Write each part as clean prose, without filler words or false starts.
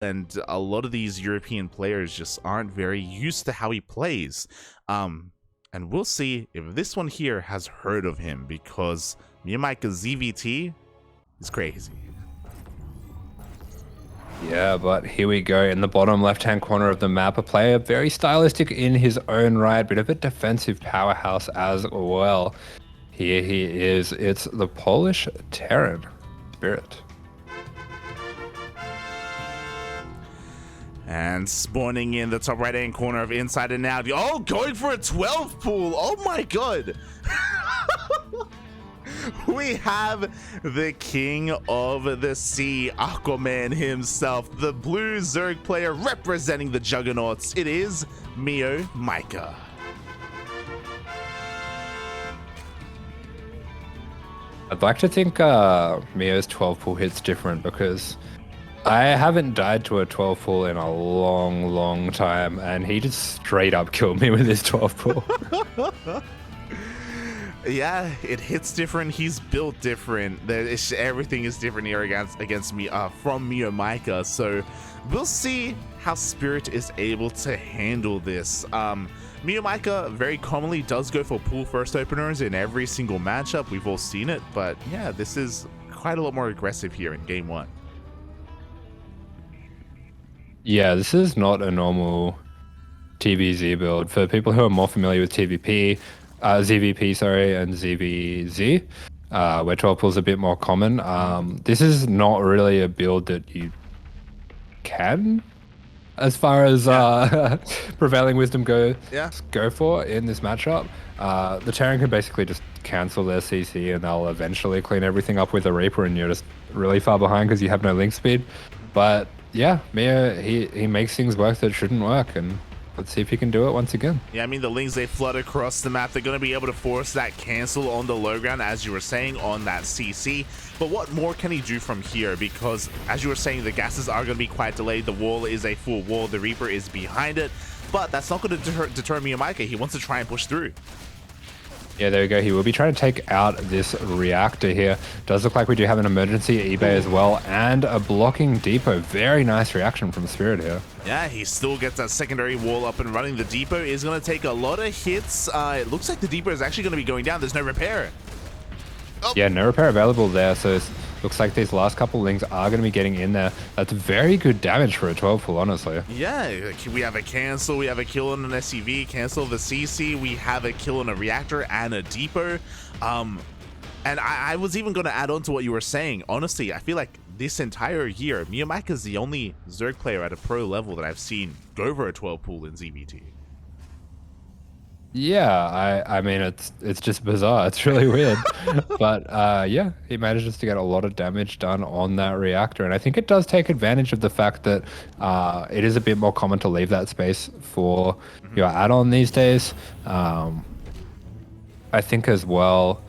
and a lot of these European players just aren't very used to how he plays. And we'll see if this one here has heard of him, because MeomaikA ZVT is crazy. Yeah, but here we go in the bottom left-hand corner of the map. A player very stylistic in his own right, bit of a defensive powerhouse as well. Here he is. It's the Polish Terran Spirit. And spawning in the top right-hand corner of Inside and Out. Oh, going for a 12 pool. Oh my god. We have the king of the sea, Aquaman himself, the blue Zerg player representing the Juggernauts. It is MeomaikA. I'd like to think Mio's 12 pool hits different, because I haven't died to a 12 pool in a long time, and he just straight up killed me with his 12 pool. Yeah, it hits different. He's built different. Everything is different here against me from MeomaikA. So we'll see how Spirit is able to handle this. MeomaikA very commonly does go for pool first openers in every single matchup. We've all seen it, but yeah, this is quite a lot more aggressive here in game one. Yeah, this is not a normal TvZ build. For people who are more familiar with ZVP, and ZvZ, where 12 pool is a bit more common, this is not really a build that you can, as far as prevailing wisdom go for in this matchup. The Terran can basically just cancel their CC, and they'll eventually clean everything up with a Reaper, and you're just really far behind because you have no link speed. But yeah, Mio, he makes things work that shouldn't work, and let's see if he can do it once again. Yeah, I mean, the Lings, they flood across the map. They're going to be able to force that cancel on the low ground, as you were saying, on that CC. But what more can he do from here? Because, as you were saying, the gases are going to be quite delayed. The wall is a full wall. The Reaper is behind it. But that's not going to deter MeomaikA. He wants to try and push through. Yeah, there we go. He will be trying to take out this reactor here. Does look like we do have an emergency eBay as well, and a blocking depot. Very nice reaction from Spirit here. Yeah, he still gets that secondary wall up and running. The depot is going to take a lot of hits. It looks like the depot is actually going to be going down. There's no repair. Oh. Yeah, no repair available there, so it looks like these last couple Lings are going to be getting in there. That's very good damage for a 12 pool, honestly. Yeah, we have a cancel, we have a kill on an SCV, cancel the CC, we have a kill on a reactor and a depot. And I was even going to add on to what you were saying. Honestly, I feel like this entire year, MeomaikA is the only Zerg player at a pro level that I've seen go for a 12 pool in ZVT. Yeah, I mean, it's just bizarre. It's really weird. But yeah, he manages to get a lot of damage done on that reactor. And I think it does take advantage of the fact that it is a bit more common to leave that space for your add-on these days. I think as well,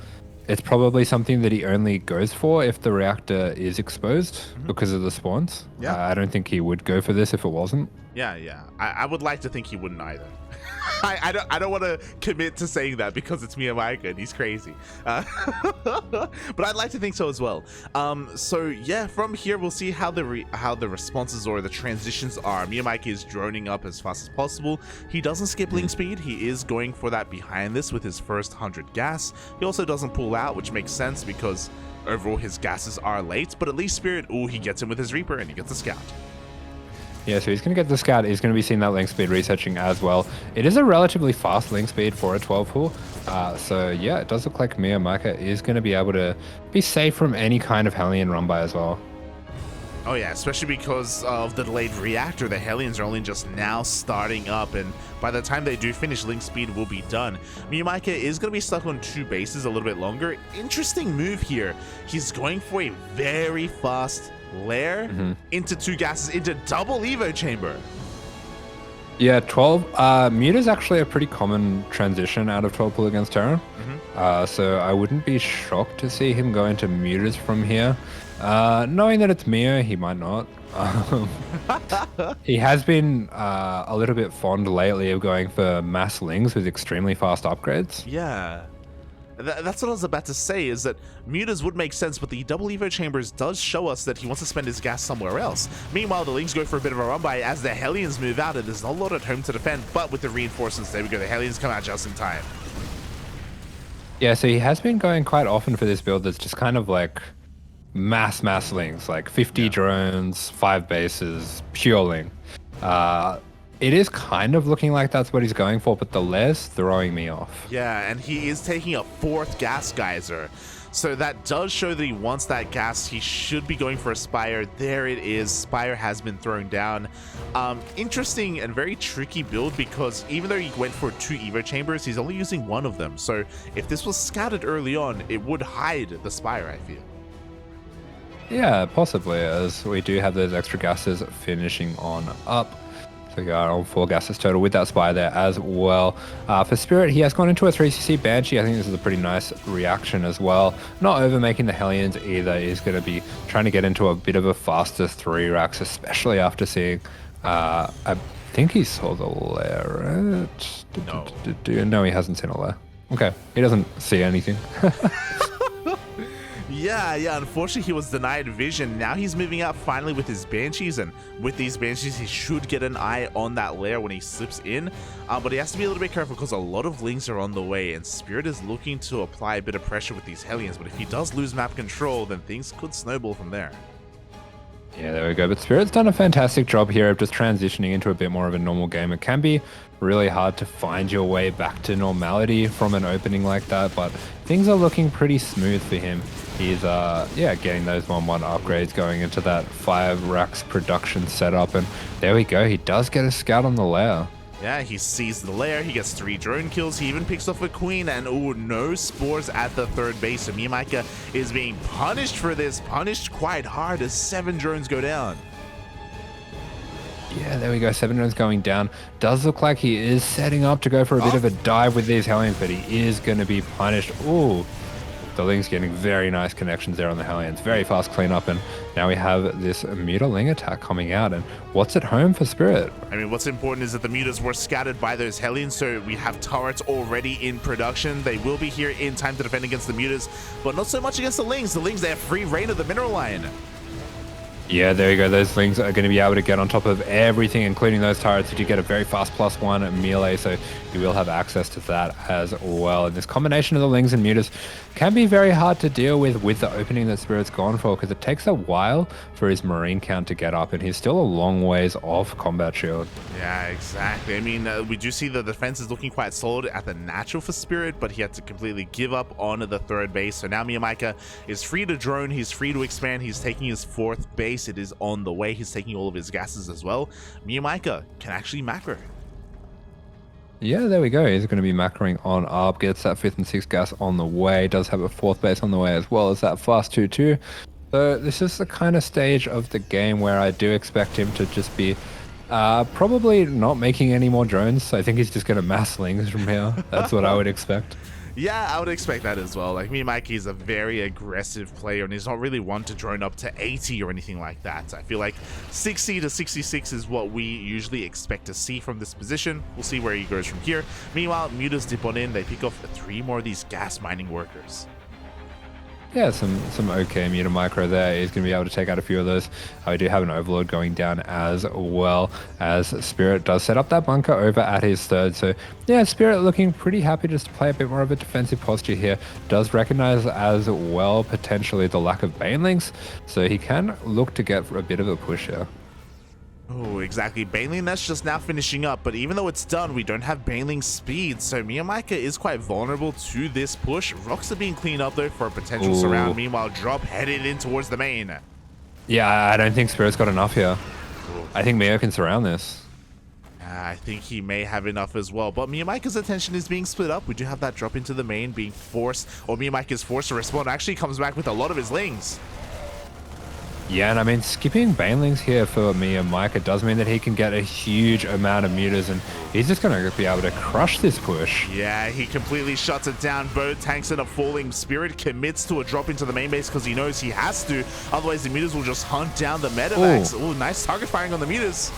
it's probably something that he only goes for if the reactor is exposed because of the spawns. Yeah. I don't think he would go for this if it wasn't. Yeah. I would like to think he wouldn't either. I don't want to commit to saying that because it's MeomaikA and he's crazy. But I'd like to think so as well. So yeah, from here we'll see how the responses or the transitions are. MeomaikA is droning up as fast as possible. He doesn't skip link speed. He is going for that behind this with his first 100 gas. He also doesn't pull out, which makes sense because overall his gases are late. But at least Spirit, he gets him with his Reaper and he gets a scout. Yeah, so he's going to get the scout. He's going to be seeing that link speed researching as well. It is a relatively fast link speed for a 12 pool. So yeah, it does look like MeomaikA is going to be able to be safe from any kind of Hellion run by as well. Oh yeah, especially because of the delayed reactor. The Hellions are only just now starting up, and by the time they do finish, link speed will be done. MeomaikA is going to be stuck on 2 bases a little bit longer. Interesting move here. He's going for a very fast lair into 2 gases into double Evo chamber. Yeah, 12. Mute is actually a pretty common transition out of 12 pool against Terran. So I wouldn't be shocked to see him go into mutas from here. Knowing that it's Mio, he might not. He has been a little bit fond lately of going for mass lings with extremely fast upgrades. Yeah. That's what I was about to say, is that mutas would make sense, but the double Evo Chambers does show us that he wants to spend his gas somewhere else. Meanwhile, the Lings go for a bit of a run by as the Hellions move out, and there's not a lot at home to defend, but with the reinforcements, there we go, the Hellions come out just in time. Yeah, so he has been going quite often for this build that's just kind of like mass Lings, like 50 drones, 5 bases, pure Ling. It is kind of looking like that's what he's going for, but the lair's throwing me off. Yeah, and he is taking a 4th gas geyser. So that does show that he wants that gas. He should be going for a Spire. There it is. Spire has been thrown down. Interesting and very tricky build, because even though he went for 2 Evo Chambers, he's only using 1 of them. So if this was scouted early on, it would hide the Spire, I feel. Yeah, possibly, as we do have those extra gases finishing on up. So we are on 4 gases total with that Spy there as well. For Spirit, he has gone into a 3cc Banshee. I think this is a pretty nice reaction as well. Not over making the Hellions either. He's going to be trying to get into a bit of a faster 3 racks, especially after seeing... I think he saw the lair, right? No, he hasn't seen a lair. Okay, he doesn't see anything. Yeah, unfortunately he was denied vision. Now he's moving out finally with his Banshees, and with these Banshees he should get an eye on that lair when he slips in, but he has to be a little bit careful because a lot of Lings are on the way, and Spirit is looking to apply a bit of pressure with these Hellions, but if he does lose map control, then things could snowball from there. Yeah, there we go. But Spirit's done a fantastic job here of just transitioning into a bit more of a normal game. It can be really hard to find your way back to normality from an opening like that, but things are looking pretty smooth for him. He's getting those 1-1 upgrades, going into that 5 racks production setup, and there we go. He does get a scout on the lair. Yeah, he sees the lair, he gets 3 drone kills, he even picks off a queen, and no spores at the 3rd base. So MeomaikA is being punished for this, punished quite hard as 7 drones go down. Yeah, there we go. 7 drones going down. Does look like he is setting up to go for a bit of a dive with these Hellions, but he is going to be punished. Ooh. The Ling's getting very nice connections there on the Hellions. Very fast cleanup, and now we have this Muta-Ling attack coming out. And what's at home for Spirit? I mean, what's important is that the Mutas were scattered by those Hellions, so we have turrets already in production. They will be here in time to defend against the Mutas, but not so much against the Lings. The Lings, they have free reign of the mineral line. Yeah, there you go. Those Lings are going to be able to get on top of everything, including those turrets. You do get a very fast +1 melee, so you will have access to that as well. And this combination of the Lings and Mutas can be very hard to deal with the opening that Spirit's gone for, because it takes a while for his Marine count to get up, and he's still a long ways off Combat Shield. Yeah, exactly. I mean, we do see the defense is looking quite solid at the natural for Spirit, but he had to completely give up on the 3rd base. So now MeomaikA is free to drone, he's free to expand, he's taking his 4th base. It is on the way. He's taking all of his gases as well. MeomaikA can actually macro. Yeah, there we go. He's going to be macroing on up, gets that 5th and 6th gas on the way, does have a 4th base on the way as well as that fast 2-2. So this is the kind of stage of the game where I do expect him to just be probably not making any more drones. I think he's just going to mass Lings from here. That's what I would expect. Yeah, I would expect that as well. Like, MeomaikA is a very aggressive player, and he's not really one to drone up to 80 or anything like that. I feel like 60 to 66 is what we usually expect to see from this position. We'll see where he goes from here. Meanwhile, Mutas dip on in. They pick off 3 more of these gas mining workers. Yeah, some okay Muta micro there. He's going to be able to take out a few of those. We do have an Overlord going down as well, as Spirit does set up that bunker over at his 3rd. So yeah, Spirit looking pretty happy just to play a bit more of a defensive posture here. Does recognize as well potentially the lack of Banelings, so he can look to get a bit of a push here. Oh, exactly. Baneling Nest just now finishing up, but even though it's done, we don't have Baneling speed, so MeomaikA is quite vulnerable to this push. Rocks are being cleaned up though for a potential surround. Meanwhile, Drop headed in towards the main. Yeah, I don't think Spirit's got enough here. I think Meo can surround this. I think he may have enough as well, but MeomaikA's attention is being split up. We do have that drop into the main being forced, or MeomaikA is forced to respond. Actually comes back with a lot of his Lings. Yeah, and I mean, skipping Banelings here for MeomaikA does mean that he can get a huge amount of Mutas, and he's just going to be able to crush this push. Yeah, he completely shuts it down. Both tanks end up falling. Spirit commits to a drop into the main base because he knows he has to. Otherwise, the Mutas will just hunt down the medevacs. Oh, nice target firing on the Mutas.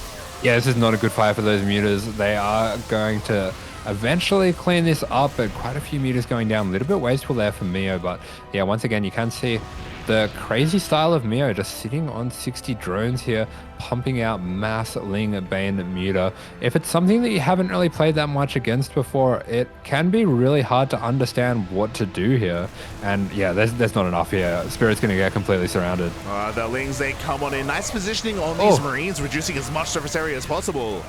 Yeah, this is not a good fire for those Mutas. They are going to eventually clean this up, but quite a few meters going down. A little bit wasteful there for Meo, but yeah, once again, you can see the crazy style of Meo just sitting on 60 drones here, pumping out mass Ling Bane Muta. If it's something that you haven't really played that much against before, it can be really hard to understand what to do here. And yeah, there's not enough here. Spirit's going to get completely surrounded. The Lings, they come on in. Nice positioning on these Marines, reducing as much surface area as possible.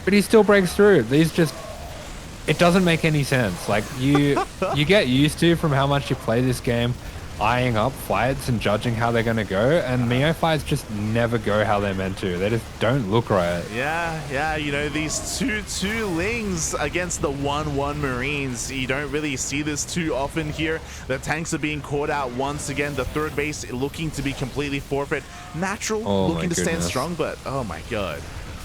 But he still breaks through. These just... It doesn't make any sense. Like, you get used to from how much you play this game, eyeing up fights and judging how they're going to go, and Meo fights just never go how they're meant to. They just don't look right. Yeah, you know, these 2-2 Lings against the 1-1 Marines, you don't really see this too often here. The tanks are being caught out once again. The third base looking to be completely forfeit. Natural, looking to stand strong, but oh my god.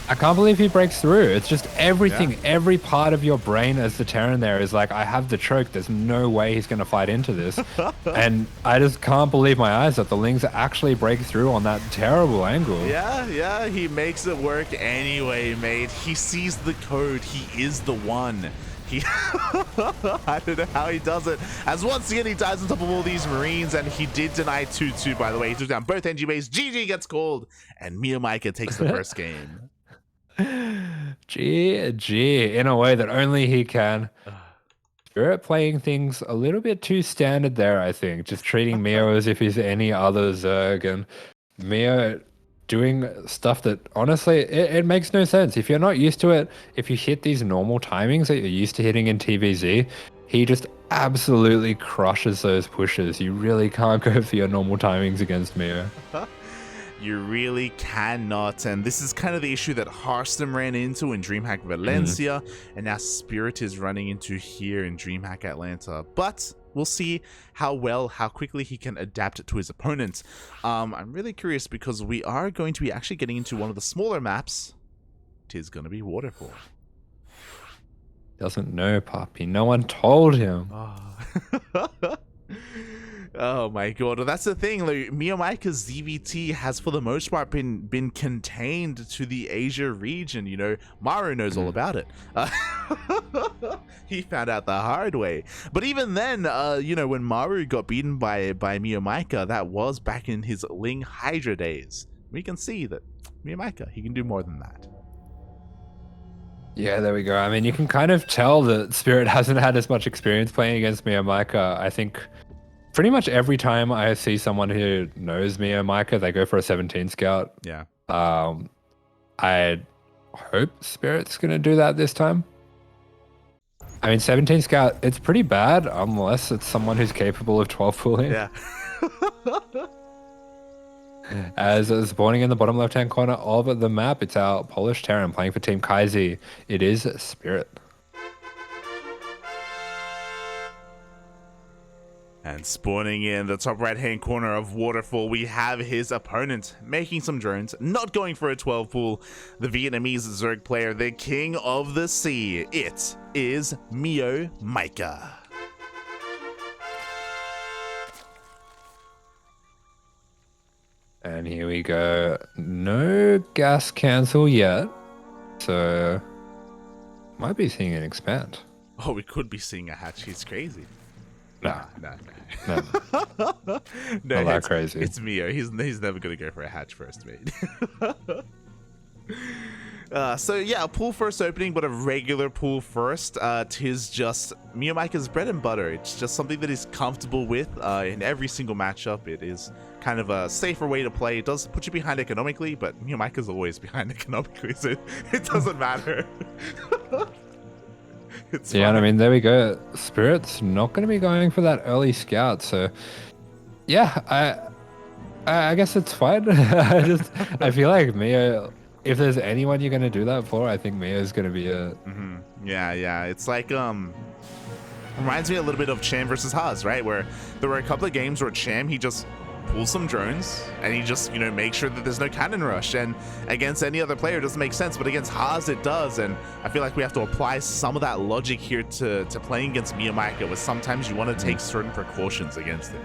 I can't believe he breaks through. It's just everything, every part of your brain as the Terran there is like, I have the choke. There's no way he's going to fight into this. And I just can't believe my eyes that the Lings actually break through on that terrible angle. Yeah, he makes it work anyway, mate. He sees the code. He is the one. I don't know how he does it. As once again, he dives on top of all these Marines, and he did deny 2-2, by the way. He took down both NG bays. GG gets called, and MeomaikA takes the first game. GG in a way that only he can. Spirit playing things a little bit too standard there, I think. Just treating Meo as if he's any other Zerg, and Meo doing stuff that honestly, it makes no sense. If you're not used to it, if you hit these normal timings that you're used to hitting in TvZ, he just absolutely crushes those pushes. You really can't go for your normal timings against Meo. You really cannot, and this is kind of the issue that Hearthstone ran into in DreamHack Valencia, and now Spirit is running into here in DreamHack Atlanta. But we'll see how quickly he can adapt to his opponents. I'm really curious because we are going to be actually getting into one of the smaller maps. It is going to be Waterfall. Doesn't know, puppy. No one told him. Oh my god, well, that's the thing. Like, MeomaikA's ZVT has for the most part been contained to the Asia region. You know, Maru knows all about it. He found out the hard way. But even then, you know, when Maru got beaten by MeomaikA, that was back in his Ling Hydra days. We can see that MeomaikA, he can do more than that. Yeah, there we go. I mean, you can kind of tell that Spirit hasn't had as much experience playing against MeomaikA. I think pretty much every time I see someone who knows MeomaikA, they go for a 17 scout. Yeah. I hope Spirit's going to do that this time. I mean, 17 scout, it's pretty bad unless it's someone who's capable of 12 pulling. Yeah. As spawning in the bottom left-hand corner of the map, it's our Polish Terran playing for Team KyZ. It is Spirit. And spawning in the top right-hand corner of Waterfall, we have his opponent making some drones, not going for a 12 pool. The Vietnamese Zerg player, the king of the sea. It is MeomaikA. And here we go. No gas cancel yet. So, might be seeing an expand. Oh, we could be seeing a hatch. He's crazy. No. No, Not that crazy. It's Meo. He's never going to go for a hatch first, mate. So yeah, a pool first opening, but a regular pool first. Tis just MeomaikA's bread and butter. It's just something that he's comfortable with in every single matchup. It is kind of a safer way to play. It does put you behind economically, but MeomaikA's always behind economically, so it doesn't matter. It's yeah, fine. and I mean, there we go. Spirit's not going to be going for that early scout, so yeah, I guess it's fine. I feel like Meo, if there's anyone you're going to do that for, I think Meo's going to be it. Yeah, it's like reminds me a little bit of Cham versus Haas, right? Where there were a couple of games where Cham, he just pulls some drones and he just, you know, makes sure that there's no cannon rush, and against any other player it doesn't make sense, but against Haas it does. And I feel like we have to apply some of that logic here to playing against MeomaikA, where sometimes you want to take certain precautions against it.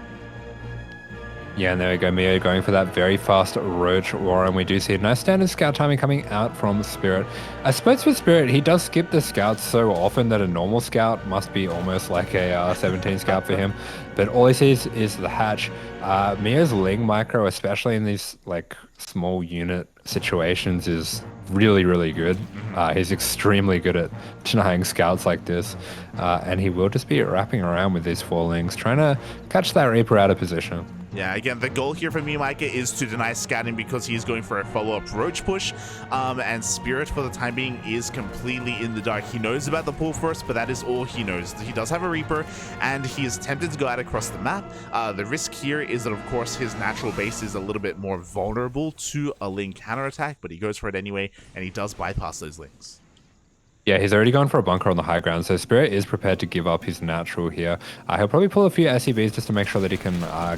Yeah, and there we go, Mio going for that very fast Roach Warren. We do see a nice standard scout timing coming out from Spirit. I suppose for Spirit, he does skip the scouts so often that a normal scout must be almost like a 17 scout for him. But all he sees is the hatch. Mio's Ling micro, especially in these like small unit situations, is really, really good. He's extremely good at denying scouts like this. And he will just be wrapping around with these 4 Lings, trying to catch that Reaper out of position. Yeah, again, the goal here for MeomaikA is to deny scouting because he's going for a follow-up Roach push, and Spirit for the time being is completely in the dark. He knows about the pull first, but that is all he knows. He does have a Reaper, and he is tempted to go out across the map. The risk here is that, of course, his natural base is a little bit more vulnerable to a Ling counterattack, but he goes for it anyway, and he does bypass those Lings. Yeah, he's already gone for a bunker on the high ground, so Spirit is prepared to give up his natural here. He'll probably pull a few SCVs just to make sure that he can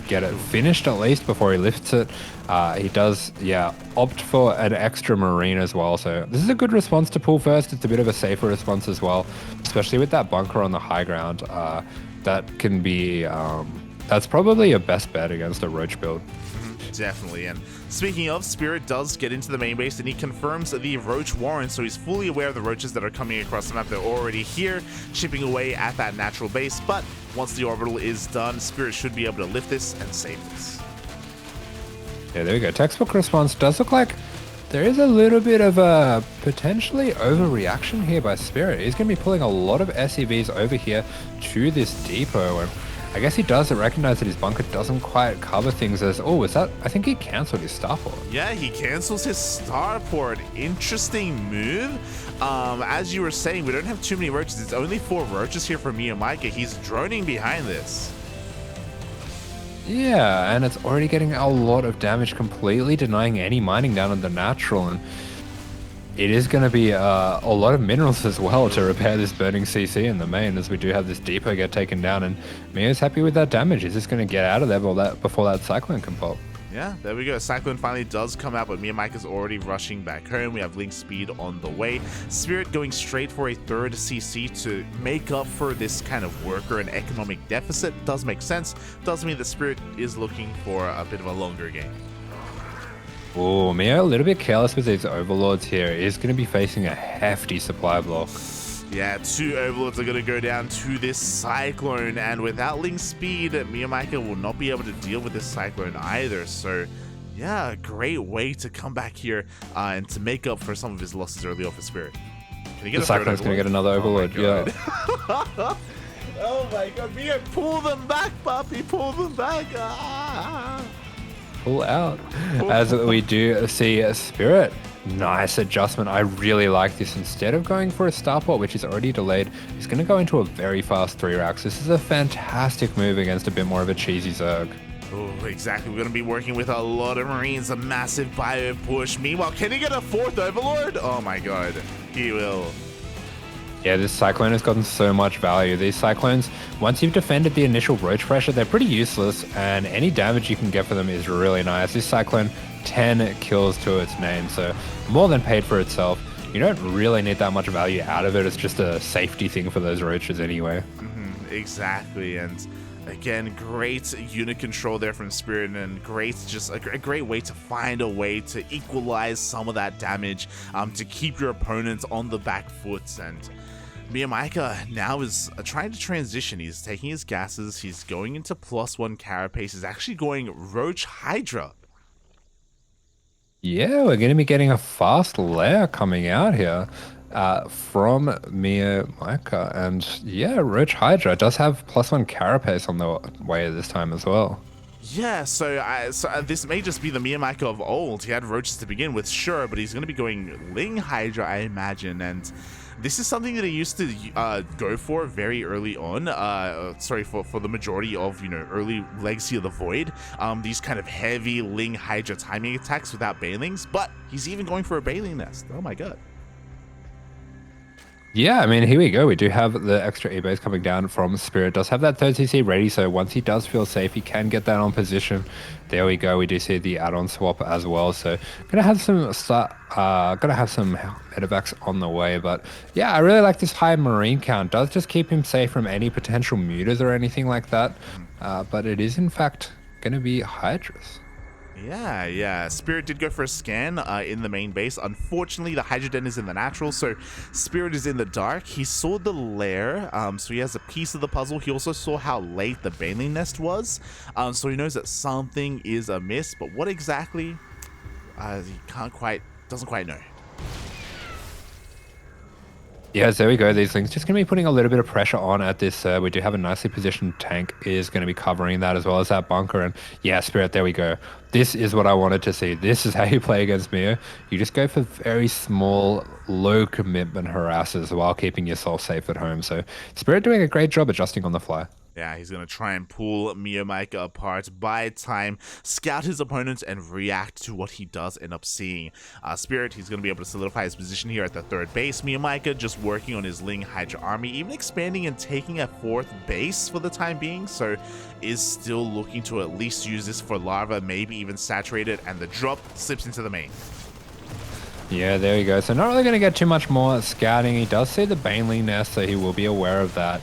get it finished at least before he lifts it. He does, opt for an extra Marine as well, so this is a good response to pull first. It's a bit of a safer response as well, especially with that bunker on the high ground. That can be, that's probably a best bet against a Roach build. Definitely. And speaking of, Spirit does get into the main base and he confirms the Roach Warren, so he's fully aware of the roaches that are coming across the map. They're already here, chipping away at that natural base, but once the orbital is done, Spirit should be able to lift this and save this. Yeah, there we go. Textbook response does look like there is a little bit of a potentially overreaction here by Spirit. He's going to be pulling a lot of SCVs over here to this depot, and I guess he does recognize that his bunker doesn't quite cover things as... Oh, is that... I think he cancelled his starport. Yeah, he cancels his starport. Interesting move. As you were saying, we don't have too many roaches. It's only 4 roaches here for MeomaikA. He's droning behind this. Yeah, and it's already getting a lot of damage, completely denying any mining down on the natural, and it is going to be a lot of minerals as well to repair this burning CC in the main, as we do have this depot get taken down, and Mio's happy with that damage. He's just going to get out of there before that Cyclone can pop. Yeah, there we go. Cyclone finally does come out, but MeomaikA's already rushing back home. We have Link speed on the way. Spirit going straight for a 3rd CC to make up for this kind of worker and economic deficit. Does make sense. Does mean the Spirit is looking for a bit of a longer game. Oh, Mio a little bit careless with these overlords here. He's going to be facing a hefty supply block. Yeah, 2 overlords are going to go down to this Cyclone, and without Link speed, MeomaikA will not be able to deal with this Cyclone either. So, yeah, a great way to come back here and to make up for some of his losses early off of Spirit. Can he get the Cyclone's going to get another overlord, yeah. Oh my god, Mio, pull them back, puppy, pull them back. Pull out. As we do see Spirit. Nice adjustment. I really like this. Instead of going for a starport, which is already delayed, he's going to go into a very fast 3 racks. This is a fantastic move against a bit more of a cheesy Zerg. Oh, exactly. We're going to be working with a lot of Marines, a massive bio push. Meanwhile, can he get a 4th overlord? Oh my god, he will. Yeah, this Cyclone has gotten so much value. These Cyclones, once you've defended the initial Roach pressure, they're pretty useless, and any damage you can get for them is really nice. This Cyclone, 10 kills to its name, so more than paid for itself. You don't really need that much value out of it. It's just a safety thing for those Roaches anyway. Exactly, and again, great unit control there from Spirit, and just a great way to find a way to equalize some of that damage, to keep your opponents on the back foot. And MeomaikA now is trying to transition. He's taking his gases, he's going into +1 carapace, he's actually going Roach Hydra. Yeah, we're going to be getting a fast lair coming out here from MeomaikA. And yeah, Roach Hydra does have +1 carapace on the way this time as well. Yeah, so this may just be the MeomaikA of old. He had roaches to begin with, sure, but he's going to be going Ling Hydra, I imagine, and this is something that he used to go for very early on. For the majority of early Legacy of the Void. These kind of heavy Ling Hydra timing attacks without Banelings, but he's even going for a Baneling Nest. Oh my god. Yeah, I mean, here we go. We do have the extra E-base coming down from Spirit. Does have that 3rd CC ready, so once he does feel safe, he can get that on position. There we go. We do see the add-on swap as well. So gonna have some medevacs on the way. But yeah, I really like this high Marine count. Does just keep him safe from any potential mutas or anything like that. But it is in fact going to be Hydras. Yeah. Spirit did go for a scan in the main base. Unfortunately, the Hydra Den is in the natural, so Spirit is in the dark. He saw the lair, so he has a piece of the puzzle. He also saw how late the Baneling nest was, so he knows that something is amiss, but what exactly, he doesn't quite know. Yes, there we go. These things just going to be putting a little bit of pressure on at this. We do have a nicely positioned tank is going to be covering that as well as that bunker. And yeah, Spirit, there we go. This is what I wanted to see. This is how you play against Meo. You just go for very small, low commitment harasses while keeping yourself safe at home. So Spirit doing a great job adjusting on the fly. Yeah, he's going to try and pull MeomaikA apart, buy time, scout his opponents, and react to what he does end up seeing. Spirit, he's going to be able to solidify his position here at the third base. MeomaikA just working on his Ling Hydra army, even expanding and taking a fourth base for the time being, so is still looking to at least use this for larva, maybe even saturate it, and the drop slips into the main. Yeah, there you go. So not really going to get too much more scouting. He does see the Baneling nest, so he will be aware of that.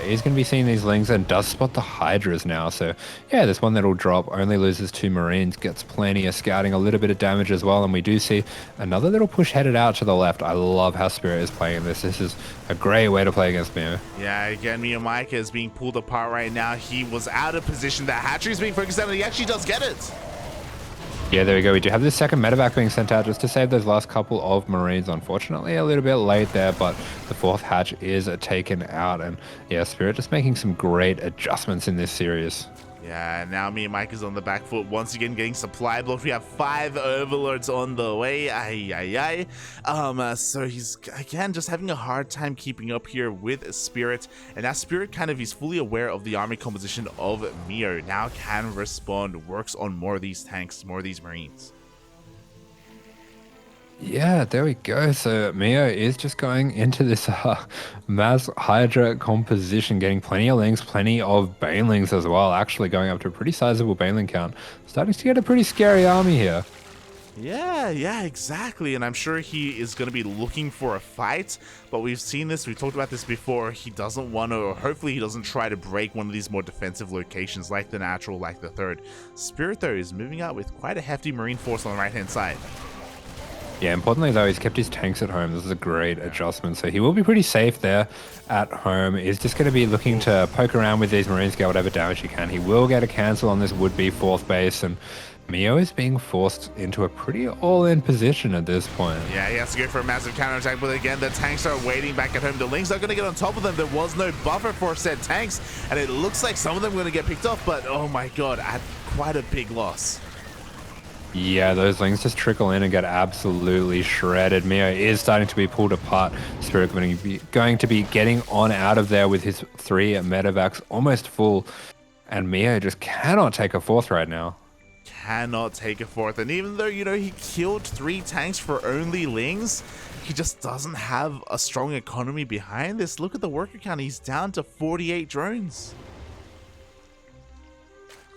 He's going to be seeing these Lings and does spot the Hydras now. So yeah, this one that'll drop, only loses 2 Marines, gets plenty of scouting, a little bit of damage as well. And we do see another little push headed out to the left. I love how Spirit is playing this. This is a great way to play against Meo. Yeah, again, MeomaikA is being pulled apart right now. He was out of position. That hatchery is being focused on, and he actually does get it. Yeah, there we go. We do have this second medevac being sent out just to save those last couple of Marines. Unfortunately, a little bit late there, but the 4th hatch is taken out. And yeah, Spirit just making some great adjustments in this series. Yeah, now MeomaikA's on the back foot once again, getting supply blocked. We have 5 overlords on the way. So he's again just having a hard time keeping up here with Spirit, and now Spirit he's fully aware of the army composition of Meo. Now can respond, works on more of these tanks, more of these Marines. Yeah, there we go. So Meo is just going into this mass Hydra composition, getting plenty of Lings, plenty of Banelings as well, actually going up to a pretty sizable Baneling count. Starting to get a pretty scary army here. Yeah, exactly. And I'm sure he is going to be looking for a fight, but we've seen this, we've talked about this before. He doesn't want to, or hopefully he doesn't try to break one of these more defensive locations like the natural, like the third. Spirit, though, is moving out with quite a hefty Marine force on the right-hand side. Yeah, importantly though, he's kept his tanks at home. This is a great adjustment, so he will be pretty safe there at home. He's just going to be looking to poke around with these Marines, get whatever damage he can. He will get a cancel on this would-be 4th base, and Meo is being forced into a pretty all-in position at this point. Yeah, he has to go for a massive counterattack, but again, the tanks are waiting back at home. The Lings are going to get on top of them. There was no buffer for said tanks, and it looks like some of them are going to get picked off, but oh my god, at quite a big loss. Yeah, those Lings just trickle in and get absolutely shredded. Meo is starting to be pulled apart. Spirit going to be getting on out of there with his 3 medevacs almost full, and Meo just cannot take a 4th right now. Cannot take a 4th, and even though, he killed 3 tanks for only Lings, he just doesn't have a strong economy behind this. Look at the worker count. He's down to 48 drones.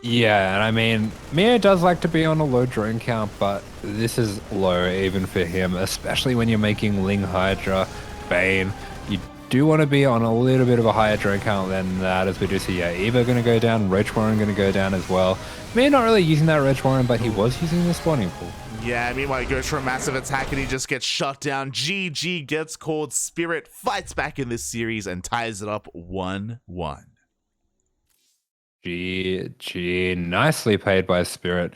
Yeah, and I mean, Meo does like to be on a low drone count, but this is low even for him, especially when you're making Ling Hydra, Bane. You do want to be on a little bit of a higher drone count than that, as we do see Eva going to go down, Roach Warren going to go down as well. Meo not really using that Roach Warren, but he was using the spawning pool. Yeah, meanwhile he goes for a massive attack and he just gets shut down. GG gets called. Spirit fights back in this series and ties it up 1-1. GG, nicely played by Spirit.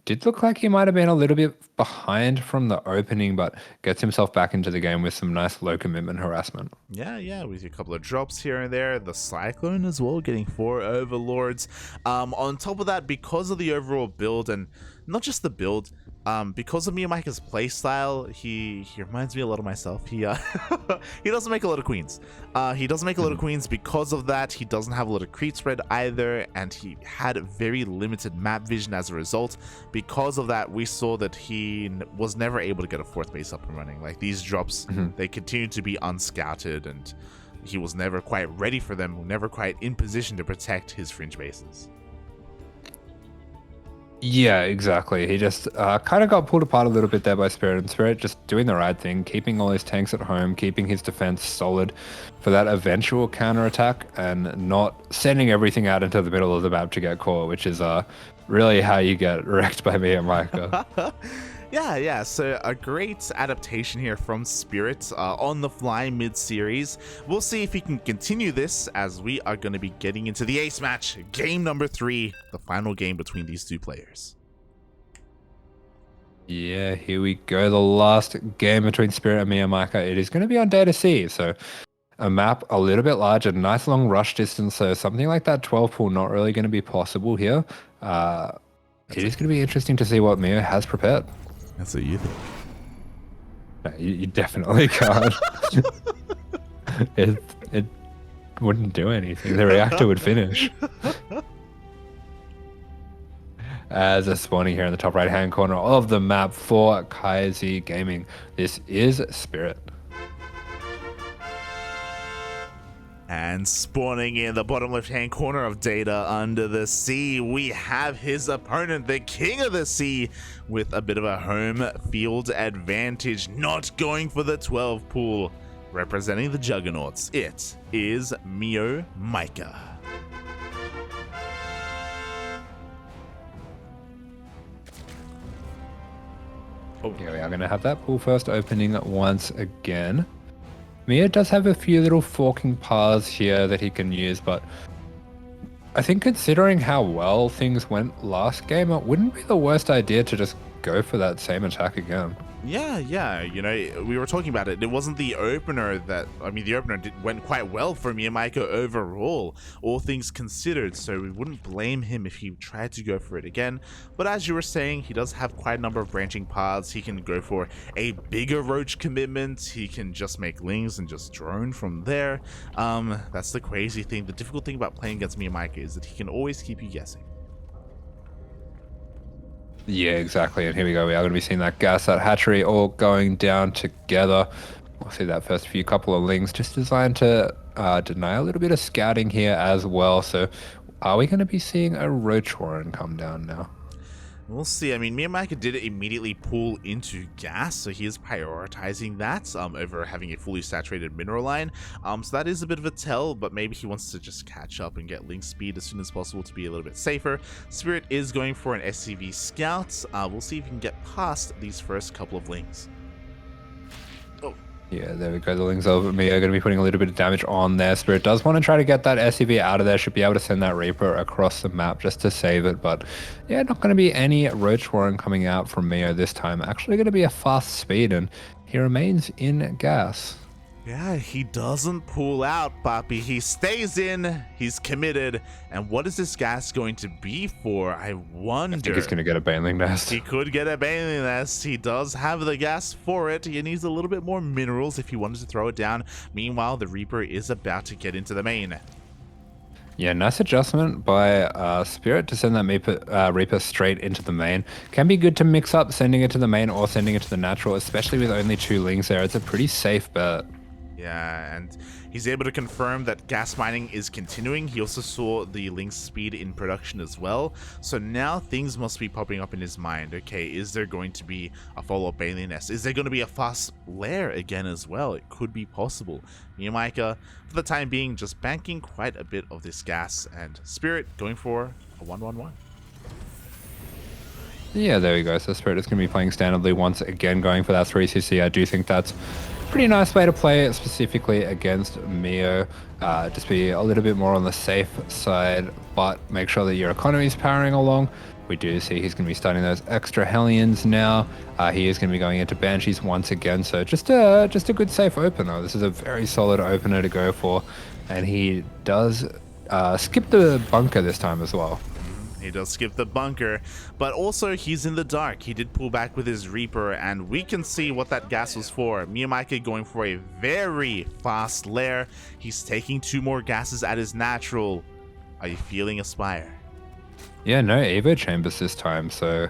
Did look like he might have been a little bit behind from the opening, but gets himself back into the game with some nice low commitment harassment. Yeah, with a couple of drops here and there. The Cyclone as well, getting 4 overlords. On top of that, because of the overall build, and not just the build, because of MeomaikA's playstyle, he reminds me a lot of myself. He he doesn't make a lot of queens. Because of that. He doesn't have a lot of creep spread either, and he had very limited map vision as a result. Because of that, we saw that he was never able to get a 4th base up and running. Like, these drops, they continued to be unscouted, and he was never quite ready for them, never quite in position to protect his fringe bases. Yeah, exactly. He just kind of got pulled apart a little bit there by Spirit, and Spirit just doing the right thing, keeping all his tanks at home, keeping his defense solid for that eventual counterattack, and not sending everything out into the middle of the map to get caught, which is really how you get wrecked by MeomaikA. Yeah. So a great adaptation here from Spirit on the fly mid-series. We'll see if he can continue this as we are going to be getting into the ace match, game number 3, the final game between these two players. Yeah, here we go. The last game between Spirit and MeomaikA. It is going to be on Data C, so a map a little bit larger, nice long rush distance. So something like that 12 pool not really going to be possible here. It is going to be interesting to see what Meo has prepared. That's what you think. No, you definitely can't. it wouldn't do anything. The reactor would finish. As a spawning here in the top right hand corner of the map for TvZ Gaming, this is Spirit. And spawning in the bottom left-hand corner of Data under the sea, we have his opponent, the King of the Sea, with a bit of a home field advantage, not going for the 12 pool. Representing the Juggernauts, it is MeomaikA. Oh, here we are going to have that pool first opening once again. Meo does have a few little forking paths here that he can use, but I think considering how well things went last game, it wouldn't be the worst idea to just go for that same attack again. Yeah, you know, we were talking about it. It wasn't the opener that, the opener went quite well for MeomaikA overall, all things considered, so we wouldn't blame him if he tried to go for it again. But as you were saying, he does have quite a number of branching paths. He can go for a bigger roach commitment. He can just make lings and just drone from there. That's the crazy thing. The difficult thing about playing against MeomaikA is that he can always keep you guessing. Yeah, exactly. And here we go. We are going to be seeing that gas, that hatchery all going down together. We'll see that first few couple of lings just designed to deny a little bit of scouting here as well. So are we going to be seeing a roach warren come down now? We'll see. MeomaikA did immediately pull into gas, so he is prioritizing that over having a fully saturated mineral line. So that is a bit of a tell, but maybe he wants to just catch up and get link speed as soon as possible to be a little bit safer. Spirit is going for an SCV scout. We'll see if he can get past these first couple of lings. Yeah, there we go. The lings over me are going to be putting a little bit of damage on there. Spirit does want to try to get that SCV out of there. Should be able to send that Reaper across the map just to save it. But yeah, not going to be any Roach Warren coming out from Meo this time. Actually going to be a fast speed, and he remains in gas. Yeah, he doesn't pull out, Papi. He stays in, he's committed. And what is this gas going to be for? I wonder. I think he's going to get a Baneling Nest. He could get a Baneling Nest. He does have the gas for it. He needs a little bit more minerals if he wanted to throw it down. Meanwhile, the Reaper is about to get into the main. Yeah, nice adjustment by Spirit to send that Reaper straight into the main. Can be good to mix up sending it to the main or sending it to the natural, especially with only 2 lings there. It's a pretty safe bet. Yeah, and he's able to confirm that gas mining is continuing. He also saw the link speed in production as well. So now things must be popping up in his mind. Okay, is there going to be a follow-up Baneling Nest? Is there going to be a fast lair again as well? It could be possible. MeomaikA, for the time being, just banking quite a bit of this gas, and Spirit going for a 1-1-1. Yeah, there we go. So Spirit is going to be playing standardly once again, going for that 3CC. I do think that's pretty nice way to play it, specifically against Meo. Just be a little bit more on the safe side, but make sure that your economy is powering along. We do see he's going to be starting those extra Hellions now. He is going to be going into Banshees once again, so just a good safe opener. This is a very solid opener to go for, and he does skip the bunker this time as well. He does skip the bunker, but also he's in the dark. He did pull back with his Reaper, and we can see what that gas was for. MeomaikA going for a very fast lair. He's taking 2 more gases at his natural. Are you feeling Aspire? Yeah, no Evo Chambers this time, so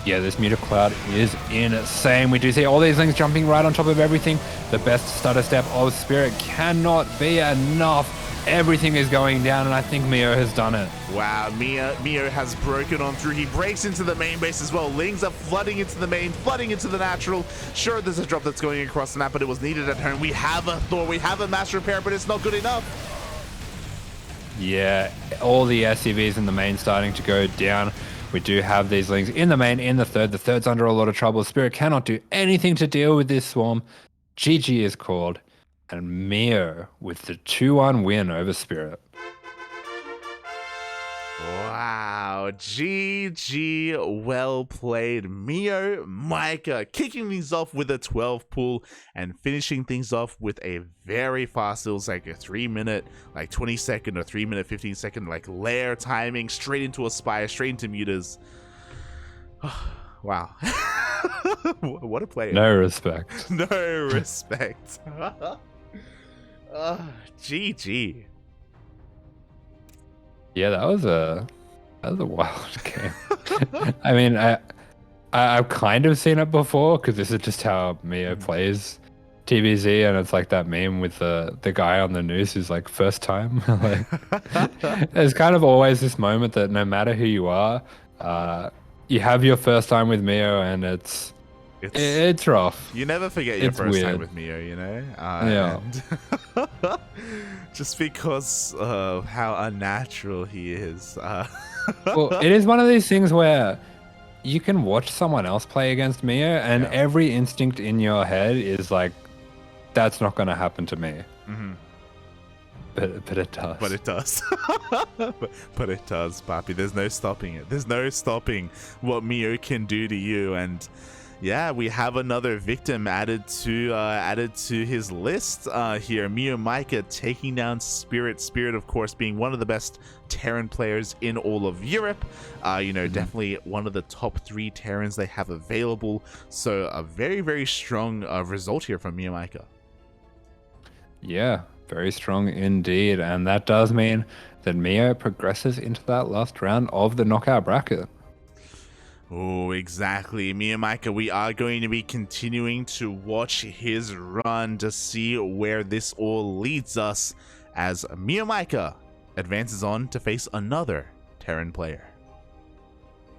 Yeah, this meter cloud is insane. We do see all these things jumping right on top of everything. The best stutter step of Spirit cannot be enough. Everything is going down, and I think Meo has done it. Wow, Meo has broken on through. He breaks into the main base as well. Lings are flooding into the main, flooding into the natural. Sure, there's a drop that's going across the map, but it was needed at home. We have a Thor, we have a mass repair, but it's not good enough. Yeah, all the SCVs in the main starting to go down. We do have these Lings in the main, in the third. The third's under a lot of trouble. Spirit cannot do anything to deal with this swarm. GG is called. And Meo with the 2-1 win over Spirit. Wow, GG, well played. MeomaikA kicking things off with a 12 pull and finishing things off with a very fast, it was like a 3-minute, like 20-second or 3-minute, 15-second, like layer timing, straight into a Spire, straight into mutas. Wow. What a player. No respect. No respect. GG. Yeah, that was a wild game. I mean, I've kind of seen it before because this is just how Meo plays TvZ, and it's like that meme with the guy on the news who's like first time. Like, there's kind of always this moment that no matter who you are, you have your first time with Meo, and it's rough. You never forget your first time with Meo, you know? Yeah. Just because of how unnatural he is. Well, it is one of these things where you can watch someone else play against Meo, and every instinct in your head is like, that's not going to happen to me. Mm-hmm. But it does. But it does. but it does, Papi. There's no stopping it. There's no stopping what Meo can do to you. And yeah, we have another victim added to his list here. MeomaikA taking down Spirit. Spirit, of course, being one of the best Terran players in all of Europe. Definitely one of the top 3 Terrans they have available. So a very, very strong result here from MeomaikA. Yeah, very strong indeed. And that does mean that Meo progresses into that last round of the knockout bracket. Oh, exactly. MeomaikA, we are going to be continuing to watch his run to see where this all leads us as MeomaikA advances on to face another Terran player.